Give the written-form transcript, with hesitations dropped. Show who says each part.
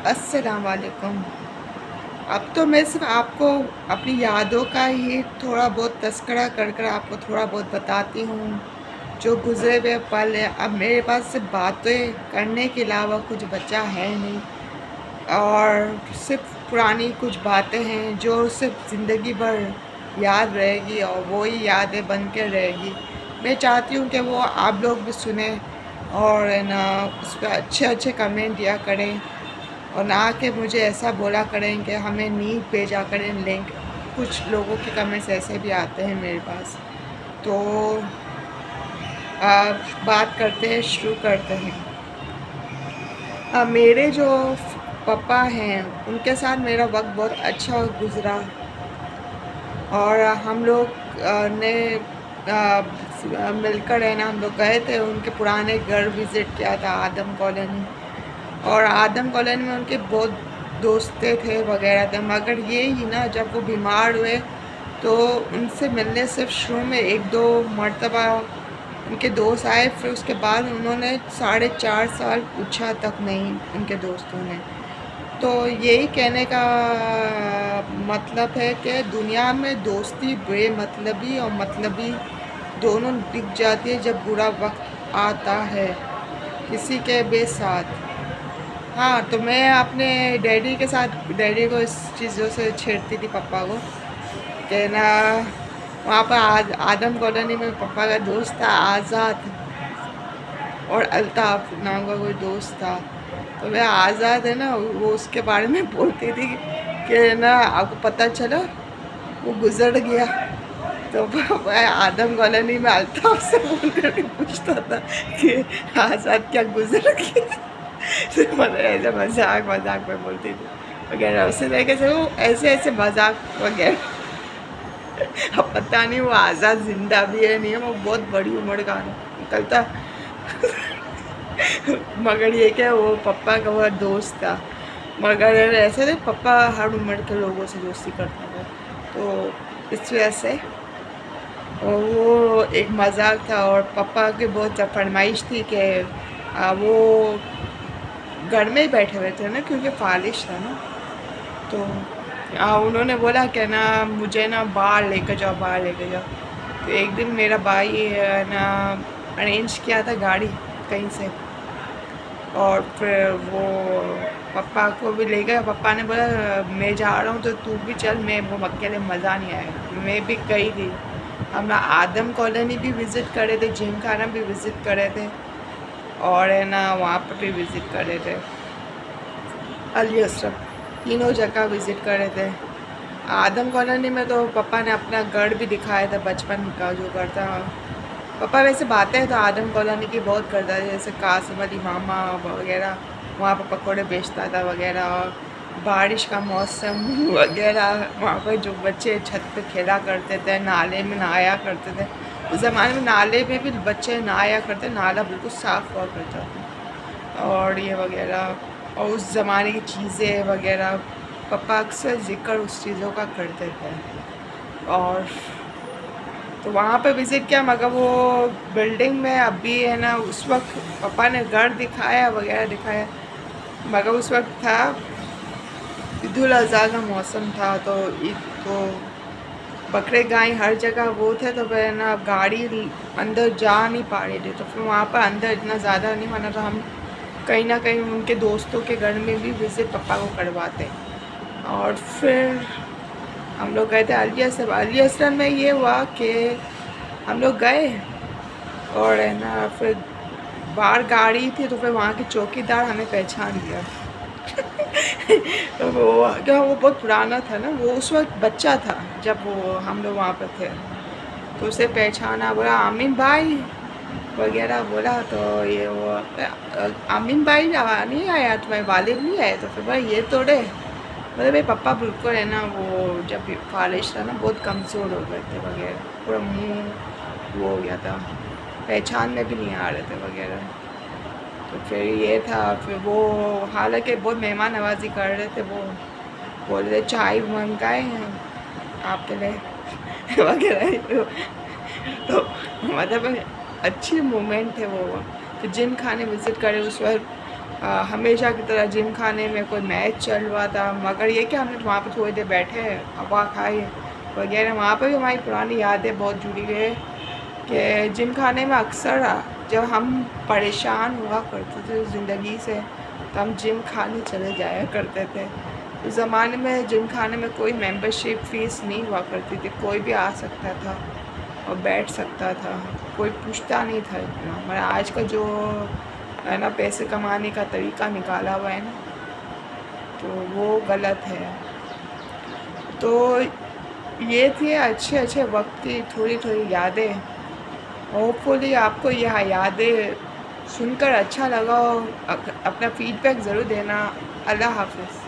Speaker 1: السلام علیکم۔ اب تو میں صرف آپ کو اپنی یادوں کا ہی تھوڑا بہت تذکرہ کر کر آپ کو تھوڑا بہت بتاتی ہوں، جو گزرے ہوئے پل ہیں۔ اب میرے پاس صرف باتیں کرنے کے علاوہ کچھ بچا ہے نہیں، اور صرف پرانی کچھ باتیں ہیں جو صرف زندگی بھر یاد رہے گی، اور وہی یادیں بن کے رہے گی۔ میں چاہتی ہوں کہ وہ آپ لوگ بھی سنیں، اور ہے نا اس پہ اچھے اچھے کمنٹ دیا کریں، اور نہ کہ مجھے ایسا بولا کریں کہ ہمیں نیڈ بھیجا کریں لنک۔ کچھ لوگوں کے کمنٹس ایسے بھی آتے ہیں میرے پاس۔ تو بات کرتے ہیں، شروع کرتے ہیں۔ میرے جو پپا ہیں ان کے ساتھ میرا وقت بہت اچھا گزرا، اور ہم لوگ نے مل کر ہے نا، ہم لوگ گئے تھے ان کے پرانے گھر، وزٹ کیا تھا آدم کالونی۔ اور آدم کالونی میں ان کے بہت دوستے تھے وغیرہ تھے، مگر یہی نا جب وہ بیمار ہوئے تو ان سے ملنے صرف شروع میں ایک دو مرتبہ ان کے دوست آئے، پھر اس کے بعد انہوں نے 4.5 سال پوچھا تک نہیں ان کے دوستوں نے۔ تو یہی کہنے کا مطلب ہے کہ دنیا میں دوستی بے مطلبی اور مطلبی دونوں دکھ جاتی ہے جب برا وقت آتا ہے کسی کے بے ساتھ۔ ہاں، تو میں اپنے ڈیڈی کے ساتھ، ڈیڈی کو اس چیزوں سے چھیڑتی تھی پپا کو، کہ نا وہاں پر آدم کالونی میں پپا کا دوست تھا آزاد، اور الطاف نام کا کوئی دوست تھا۔ تو وہ آزاد ہے نا، وہ اس کے بارے میں بولتی تھی کہ نا آپ کو پتہ چلا وہ گزر گیا۔ تو میں آدم کالونی میں الطاف سے فون کر کے پوچھتا تھا کہ آزاد کیا گزر گیا؟ تو مطلب ایسے مذاق میں بولتی تھی وغیرہ، اسی طریقے سے وہ ایسے ایسے مذاق وغیرہ۔ اب پتہ نہیں وہ آزاد زندہ بھی ہے نہیں ہے، وہ بہت بڑی عمر کا نکلتا، مگر یہ کہ وہ پپا کا وہ دوست تھا۔ مگر ایسے تھے پپا ہر عمر کے لوگوں سے دوستی کرتا تھا، تو اس وجہ سے وہ ایک مذاق تھا۔ اور پپا کی بہت فرمائش تھی کہ وہ گھر میں ہی بیٹھے ہوئے تھے نا، کیونکہ فالش تھا نا، تو انہوں نے بولا کہ نا مجھے نا باہر لے کے جاؤ، باہر لے کے جاؤ۔ تو ایک دن میرا بھائی نا ارینج کیا تھا گاڑی کہیں سے، اور پھر وہ پپا کو بھی لے گیا۔ پپا نے بولا میں جا رہا ہوں تو بھی چل، میں وہ اکیلے مزہ نہیں آئے گا۔ میں بھی گئی تھی، ہم آدم کالونی بھی وزٹ کرے تھے، جم خانہ بھی وزٹ کرے تھے، اور ہے نا وہاں پہ بھی وزٹ کرے تھے، علی اسرم، تینوں جگہ وزٹ کرے تھے۔ آدم کالونی میں تو پپا نے اپنا گھر بھی دکھایا تھا، بچپن کا جو گھر تھا۔ پپا ویسے باتیں تو آدم کالونی کی بہت کرتا ہے، جیسے قاسم علی ماما وغیرہ، وہاں پہ پکوڑے بیچتا تھا وغیرہ، اور بارش کا موسم وغیرہ، وہاں پہ جو بچے چھت پہ کھیلا کرتے تھے، نالے میں نہایا کرتے تھے۔ اس زمانے میں نالے میں بھی بچے نہایا کرتے، نالا بالکل صاف ہوا کرتا تھا، اور یہ وغیرہ، اور اس زمانے کی چیزیں وغیرہ پپا اکثر ذکر اس چیزوں کا کرتے تھے۔ اور تو وہاں پہ وزٹ کیا، مگر وہ بلڈنگ میں اب بھی ہے نا، اس وقت پپا نے گھر دکھایا وغیرہ دکھایا، مگر اس وقت تھا عید الاضحیٰ کا موسم تھا، تو عید کو بکرے گائیں ہر جگہ وہ تھے، تو پھر نا گاڑی اندر جا نہیں پا رہی تھی، تو پھر وہاں پر اندر اتنا زیادہ نہیں مانا، تو ہم کہیں نہ کہیں ان کے دوستوں کے گھر میں بھی وزٹ پپا کو کرواتے۔ اور پھر ہم لوگ گئے تھے علی اسرم۔ علی اسرم میں یہ ہوا کہ ہم لوگ گئے، اور ہے نا پھر باہر گاڑی تھی، تو پھر وہاں کے چوکی دار ہمیں پہچان گیا۔ وہ بہت پرانا تھا نا، وہ اس وقت بچہ تھا جب وہ ہم لوگ وہاں پہ تھے، تو اسے پہچانا، بولا امین بھائی وغیرہ بولا، تو یہ وہ امین بھائی نہیں آیا، تمہارے والد نہیں آئے؟ تو پھر بھائی یہ توڑے، مطلب میرے پپا بالکل ہے نا، وہ جب فالش تھا نا بہت کمزور ہو گئے تھے وغیرہ، پورا منہ وہ ہو گیا تھا، پہچان میں بھی نہیں آ رہے تھے وغیرہ۔ تو پھر یہ تھا، پھر وہ حالانکہ بہت مہمان نوازی کر رہے تھے، وہ بول رہے چائے منگائے ہیں آپ کے لیے وغیرہ، تو مطلب اچھی مومنٹ تھے وہ۔ پھر جم خانے وزٹ کرے اس وقت، ہمیشہ کی طرح جم خانے میں کوئی میچ چل رہا تھا، مگر یہ کہ ہم نے وہاں پہ تھوڑی دیر بیٹھے، ہوا کھائی وغیرہ. وہاں پہ بھی ہماری پرانی یادیں بہت جڑی ہوئی ہے کہ جم خانے میں اکثر جب ہم پریشان ہوا کرتے تھے زندگی سے تو ہم جم کھانے چلے جایا کرتے تھے. اس زمانے میں جم خانے میں کوئی ممبر شپ فیس نہیں ہوا کرتی تھی، کوئی بھی آ سکتا تھا اور بیٹھ سکتا تھا، کوئی پوچھتا نہیں تھا اتنا. مگر آج کا جو ہے نا پیسے کمانے کا طریقہ نکالا ہوا ہے نا، تو وہ غلط ہے. تو یہ تھی اچھے وقت کی تھوڑی یادیں. ہوپ فلی آپ کو یہ یادیں سن کر اچھا لگا ہو. اپنا فیڈ بیک ضرور دینا. اللہ حافظ.